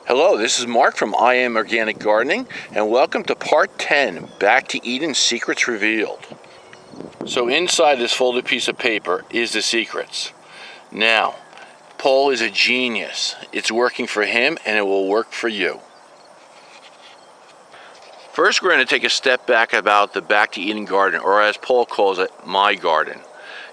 Hello, this is Mark from I Am Organic Gardening, and welcome to part 10, Back to Eden Secrets Revealed. So inside this folded piece of paper is the secrets. Now, Paul is a genius. It's working for him and it will work for you. First, we're going to take a step back about the Back to Eden garden, or as Paul calls it, my garden.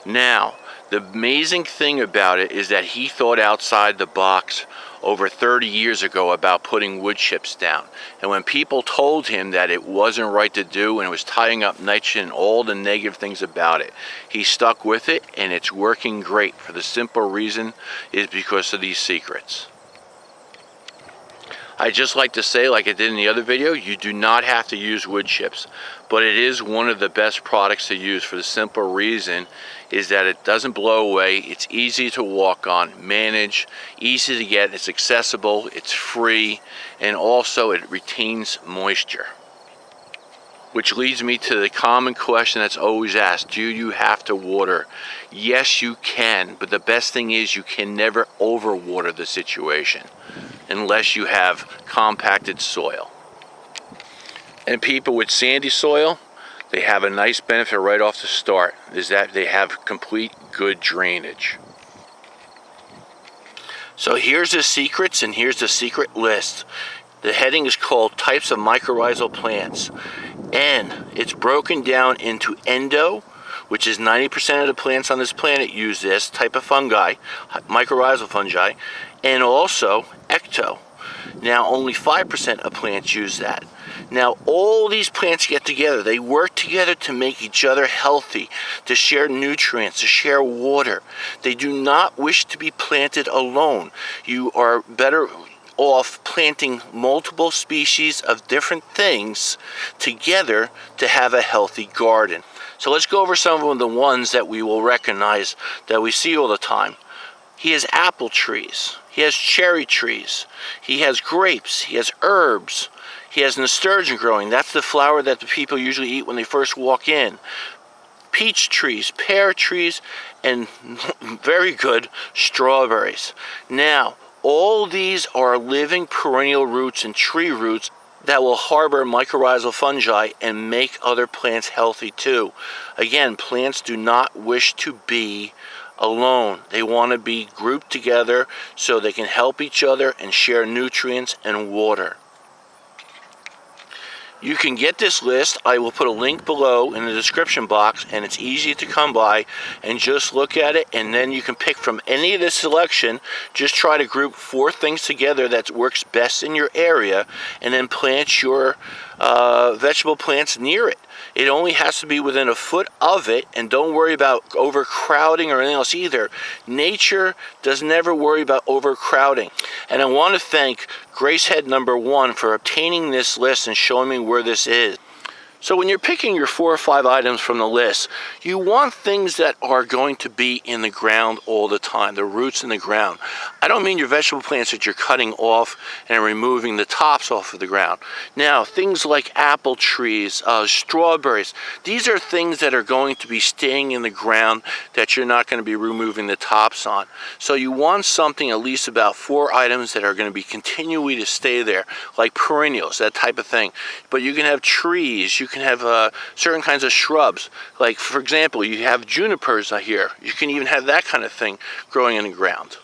Now, the amazing thing about it is that he thought outside the box over 30 years ago about putting wood chips down. And when people told him that it wasn't right to do and it was tying up nitrogen and all the negative things about it, he stuck with it, and it's working great for the simple reason is because of these secrets. I just like to say, like I did in the other video, you do not have to use wood chips, but it is one of the best products to use for the simple reason is that it doesn't blow away, it's easy to walk on, manage, easy to get, it's accessible, it's free, and also it retains moisture. Which leads me to the common question that's always asked, do you have to water? Yes, you can, but the best thing is you can never overwater the situation unless you have compacted soil. And people with sandy soil, they have a nice benefit right off the start, is that they have complete good drainage. So here's the secrets and here's the secret list. The heading is called Types of Mycorrhizal Plants. And it's broken down into endo, which is 90% of the plants on this planet use this type of fungi, mycorrhizal fungi, and also ecto. Now only 5% of plants use that. Now all these plants get together, they work together to make each other healthy, to share nutrients, to share water. They do not wish to be planted alone. You are better off planting multiple species of different things together to have a healthy garden. So let's go over some of the ones that we will recognize that we see all the time. He has apple trees, he has cherry trees, he has grapes, he has herbs, he has nasturtium growing. That's the flower that the people usually eat when they first walk in. Peach trees, pear trees, and very good strawberries. Now, all these are living perennial roots and tree roots that will harbor mycorrhizal fungi and make other plants healthy too. Again, plants do not wish to be alone. They want to be grouped together so they can help each other and share nutrients and water. You can get this list. I will put a link below in the description box, and it's easy to come by and just look at it, and then you can pick from any of this selection. Just try to group 4 things together that works best in your area, and then plant your vegetable plants near it. It only has to be within a foot of it, and don't worry about overcrowding or anything else either. Nature does never worry about overcrowding. And I want to thank Gracehead number 1 for obtaining this list and showing me where this is. So when you're picking your 4 or 5 items from the list, you want things that are going to be in the ground all the time, the roots in the ground. I don't mean your vegetable plants that you're cutting off and removing the tops off of the ground. Now, things like apple trees, strawberries, these are things that are going to be staying in the ground that you're not going to be removing the tops on. So you want something, at least about 4 items that are going to be continually to stay there, like perennials, that type of thing. But you can have trees, you can have certain kinds of shrubs, like for example you have junipers here. You can even have that kind of thing growing in the ground.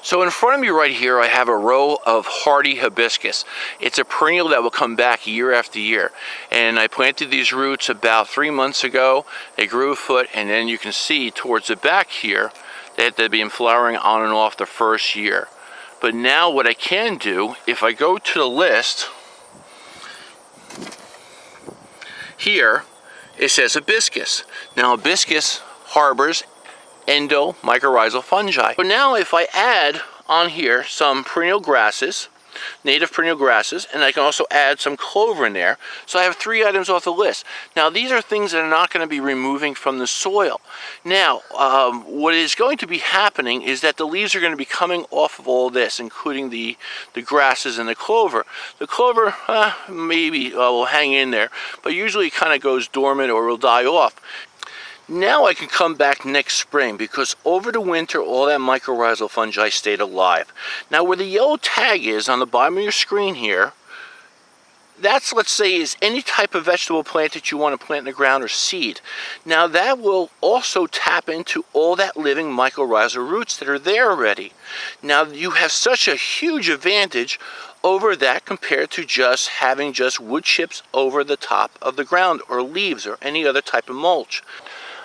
So in front of me right here I have a row of hardy hibiscus. It's a perennial that will come back year after year, and I planted these roots about 3 months ago. They grew a foot, and then you can see towards the back here that they've been flowering on and off the first year. But now what I can do, if I go to the list here, it says hibiscus. Now hibiscus harbors endo mycorrhizal fungi. So now if I add on here some perennial grasses, native perennial grasses, and I can also add some clover in there, so I have 3 items off the list. Now these are things that are not going to be removing from the soil. Now what is going to be happening is that the leaves are going to be coming off of all this, including the grasses and the clover. The clover maybe will hang in there, but usually it kind of goes dormant or will die off. Now I can come back next spring because over the winter all that mycorrhizal fungi stayed alive. Now where the yellow tag is on the bottom of your screen here, that's, let's say, is any type of vegetable plant that you want to plant in the ground or seed. Now that will also tap into all that living mycorrhizal roots that are there already. Now you have such a huge advantage over that compared to just having just wood chips over the top of the ground or leaves or any other type of mulch.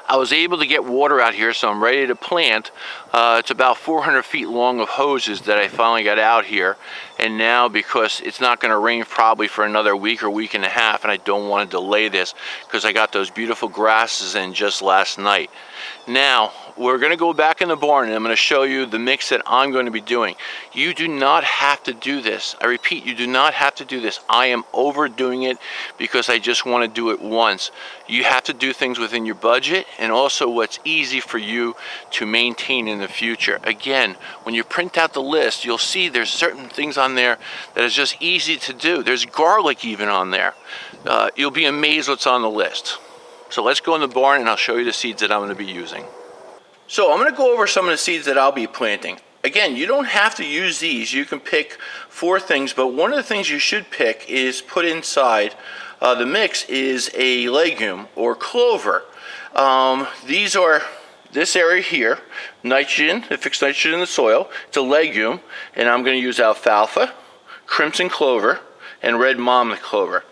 I was able to get water out here, so I'm ready to plant. It's about 400 feet long of hoses that I finally got out here. And now, because it's not going to rain probably for another week or week and a half, and I don't want to delay this because I got those beautiful grasses in just last night. Now, we're going to go back in the barn and I'm going to show you the mix that I'm going to be doing. You do not have to do this. I repeat, you do not have to do this. I am overdoing it because I just want to do it once. You have to do things within your budget and also what's easy for you to maintain in the future. Again, when you print out the list, you'll see there's certain things on there that is just easy to do. There's garlic even on there. You'll be amazed what's on the list. So let's go in the barn and I'll show you the seeds that I'm going to be using. So I'm going to go over some of the seeds that I'll be planting. Again, you don't have to use these. You can pick 4 things, but one of the things you should pick is put inside the mix is a legume or clover. These are this area here, nitrogen, it fixed nitrogen in the soil. It's a legume, and I'm going to use alfalfa, crimson clover, and red monmouth clover.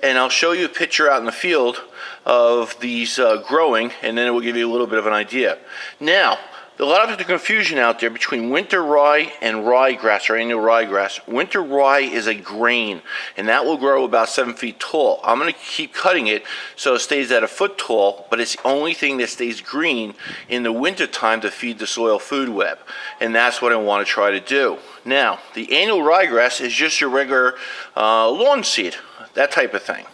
And I'll show you a picture out in the field of these growing, and then it will give you a little bit of an idea. Now, a lot of the confusion out there between winter rye and ryegrass or annual ryegrass. Winter rye is a grain, and that will grow about 7 feet tall. I'm going to keep cutting it so it stays at a foot tall, but it's the only thing that stays green in the winter time to feed the soil food web, and that's what I want to try to do. Now, the annual ryegrass is just your regular lawn seed, that type of thing.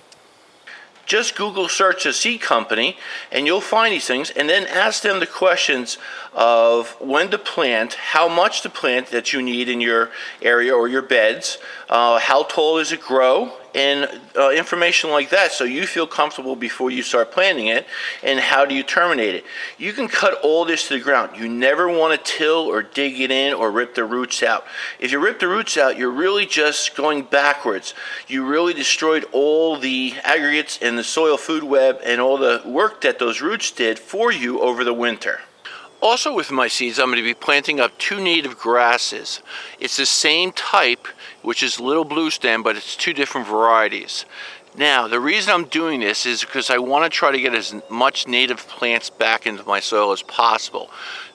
Just Google search a seed company and you'll find these things, and then ask them the questions of when to plant, how much to plant that you need in your area or your beds, how tall does it grow, and information like that, so you feel comfortable before you start planting it. And how do you terminate it? You can cut all this to the ground. You never want to till or dig it in or rip the roots out. If you rip the roots out, you're really just going backwards. You really destroyed all the aggregates and the soil food web and all the work that those roots did for you over the winter. Also with my seeds, I'm going to be planting up 2 native grasses. It's the same type, which is little blue stem, but it's 2 different varieties. Now, the reason I'm doing this is because I want to try to get as much native plants back into my soil as possible.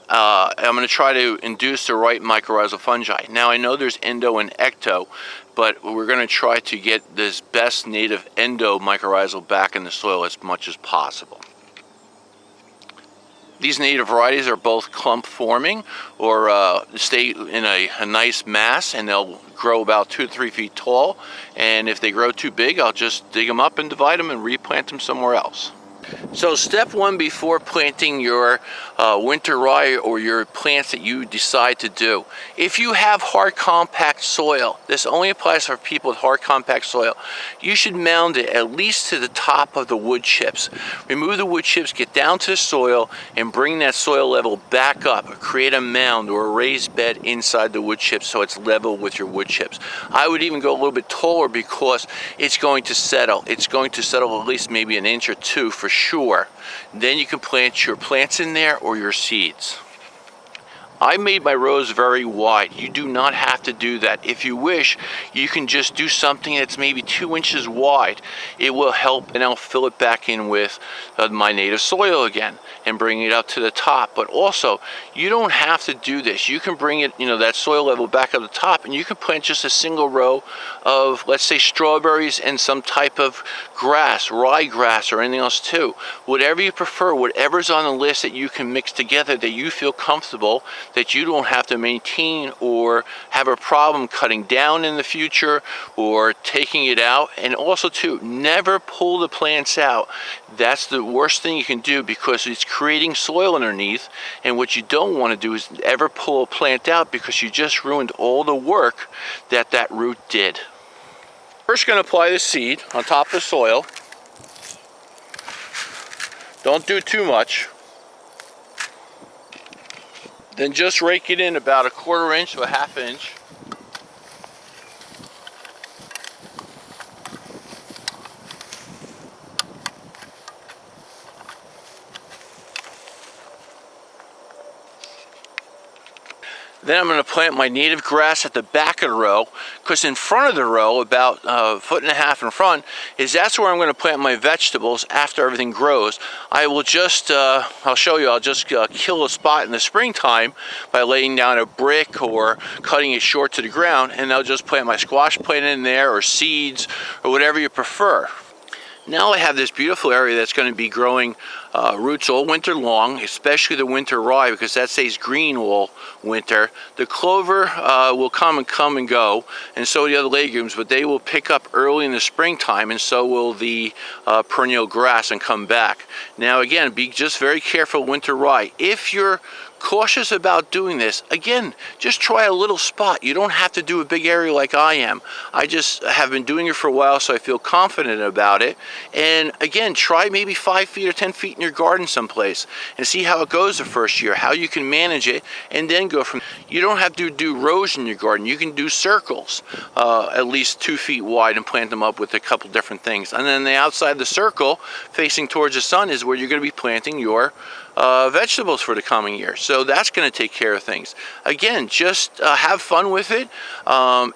I'm going to try to induce the right mycorrhizal fungi. Now, I know there's endo and ecto, but we're going to try to get this best native endo mycorrhizal back in the soil as much as possible. These native varieties are both clump forming, or stay in a nice mass, and they'll grow about 2 to 3 feet tall. And if they grow too big, I'll just dig them up and divide them and replant them somewhere else. So step 1 before planting your winter rye or your plants that you decide to do. If you have hard compact soil, this only applies for people with hard compact soil, you should mound it at least to the top of the wood chips. Remove the wood chips, get down to the soil, and bring that soil level back up. Create a mound or a raised bed inside the wood chips so it's level with your wood chips. I would even go a little bit taller because it's going to settle. It's going to settle at least maybe 1 inch or 2 for sure. Then you can plant your plants in there or your seeds. I made my rows very wide. You do not have to do that. If you wish, you can just do something that's maybe 2 inches wide. It will help, and I'll fill it back in with my native soil again and bring it up to the top. But also, you don't have to do this. You can bring it, that soil level back up the top, and you can plant just a single row of, let's say, strawberries and some type of grass, ryegrass, or anything else too. Whatever you prefer, whatever's on the list that you can mix together that you feel comfortable, that you don't have to maintain or have a problem cutting down in the future or taking it out. And also too, never pull the plants out. That's the worst thing you can do because it's creating soil underneath, and what you don't want to do is ever pull a plant out because you just ruined all the work that that root did. First, going to apply the seed on top of the soil. Don't do too much. Then just rake it in about 1/4 inch to 1/2 inch. Then I'm going to plant my native grass at the back of the row, because in front of the row, about 1.5 foot in front, that's where I'm going to plant my vegetables after everything grows. I will just, I'll show you, I'll just kill a spot in the springtime by laying down a brick or cutting it short to the ground, and I'll just plant my squash plant in there, or seeds, or whatever you prefer. Now I have this beautiful area that's going to be growing roots all winter long, especially the winter rye, because that stays green all winter. The clover will come and go, and so the other legumes, but they will pick up early in the springtime, and so will the perennial grass and come back. Now again, be just very careful winter rye. If you're cautious about doing this, again, just try a little spot. You don't have to do a big area like I am. I just have been doing it for a while, so I feel confident about it. And again, try maybe 5 feet or 10 feet in your garden someplace and see how it goes the first year, how you can manage it, and then go from. You don't have to do rows in your garden. You can do circles, at least 2 feet wide, and plant them up with a couple different things. And then the outside of the circle, facing towards the sun, is where you're going to be planting your vegetables for the coming year. So that's going to take care of things. Again, just have fun with it.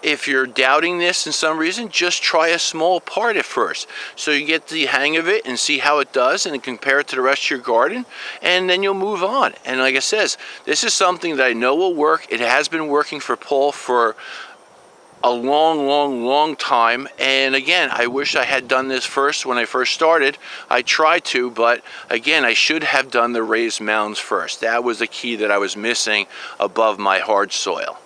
If you're doubting this in some reason, just try a small part at first, so you get the hang of it and see how it does, and compare it to the rest of your garden, and then you'll move on. And like I says, this is something that I know will work. It has been working for Paul for a long time, and again, I wish I had done this first when I first started. I tried to, but again, I should have done the raised mounds first. That was the key that I was missing above my hard soil.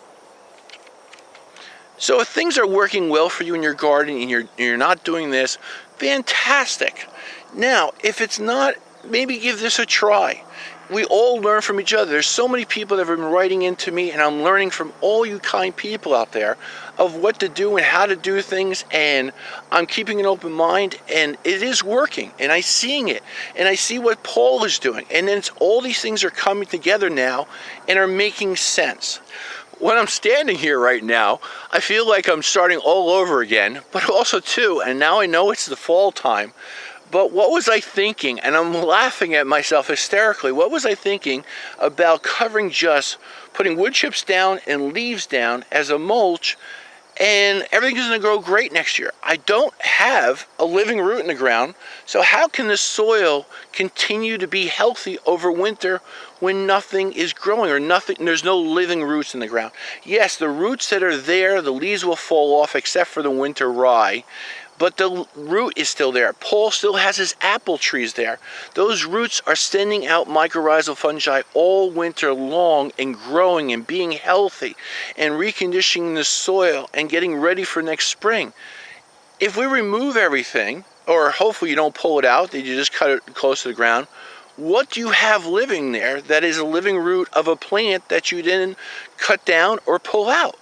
So if things are working well for you in your garden and you're not doing this, fantastic. Now, if it's not, maybe give this a try. We all learn from each other. There's so many people that have been writing into me, and I'm learning from all you kind people out there of what to do and how to do things, and I'm keeping an open mind, and it is working, and I'm seeing it, and I see what Paul is doing, and then all these things are coming together now and are making sense. When I'm standing here right now, I feel like I'm starting all over again, but also too, and now I know it's the fall time, but what was I thinking? And I'm laughing at myself hysterically. What was I thinking about covering, just putting wood chips down and leaves down as a mulch, and everything's going to grow great next year? I don't have a living root in the ground, so how can the soil continue to be healthy over winter when nothing is growing, or there's no living roots in the ground? Yes, the roots that are there, the leaves will fall off except for the winter rye, but the root is still there. Paul still has his apple trees there. Those roots are sending out mycorrhizal fungi all winter long, and growing and being healthy and reconditioning the soil and getting ready for next spring. If we remove everything, or hopefully you don't pull it out, that you just cut it close to the ground, what do you have living there that is a living root of a plant that you didn't cut down or pull out?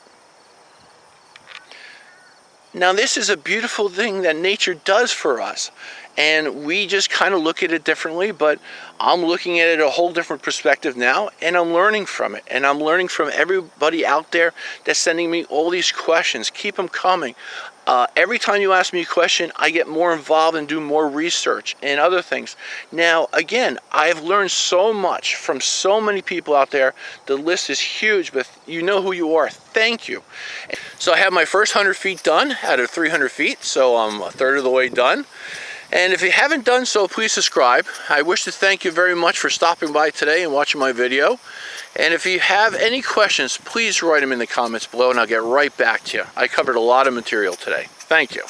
Now, this is a beautiful thing that nature does for us, and we just kind of look at it differently, but I'm looking at it a whole different perspective now, and I'm learning from it, and I'm learning from everybody out there that's sending me all these questions. Keep them coming. Every time you ask me a question, I get more involved and do more research and other things. Now, again, I've learned so much from so many people out there. The list is huge, but you know who you are. Thank you. So I have my first 100 feet done out of 300 feet, so I'm a third of the way done. And if you haven't done so, please subscribe. I wish to thank you very much for stopping by today and watching my video. And if you have any questions, please write them in the comments below, and I'll get right back to you. I covered a lot of material today. Thank you.